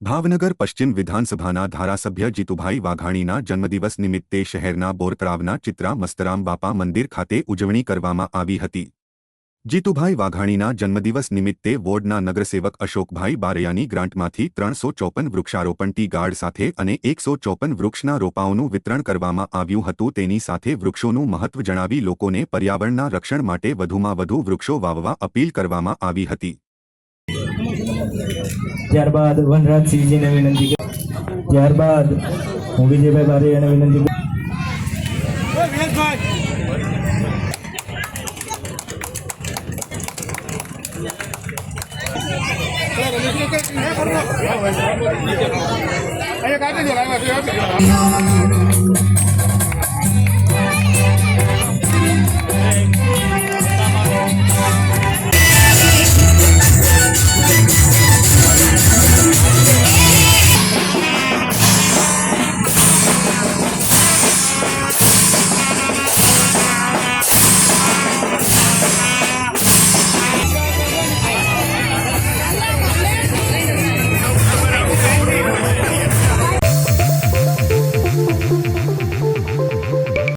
ભાવનગર પશ્ચિમ વિધાનસભાના ધારાસભ્ય જીતુભાઈ વાઘાણીના જન્મદિવસ નિમિત્તે શહેરના બોરતળાવના ચિત્રા મસ્તરામ બાપા મંદિર ખાતે ઉજવણી કરવામાં આવી હતી। જીતુભાઈ વાઘાણીના જન્મદિવસ નિમિત્તે વોર્ડના નગરસેવક અશોકભાઈ બારૈયાની ગ્રાન્ટમાંથી 354 વૃક્ષારોપણ ટી ગાર્ડ સાથે અને 154 વૃક્ષના રોપાઓનું વિતરણ કરવામાં આવ્યું હતું। તેની સાથે વૃક્ષોનું મહત્વ જણાવી લોકોને પર્યાવરણના રક્ષણ માટે વધુમાં વધુ વૃક્ષો વાવવા અપીલ કરવામાં આવી હતી। ત્યારબાદ વનરાજસિંહજીને વિનંતી ત્યારબાદ હું વિજયભાઈ બારૈયાને વિનંતી અહીંયા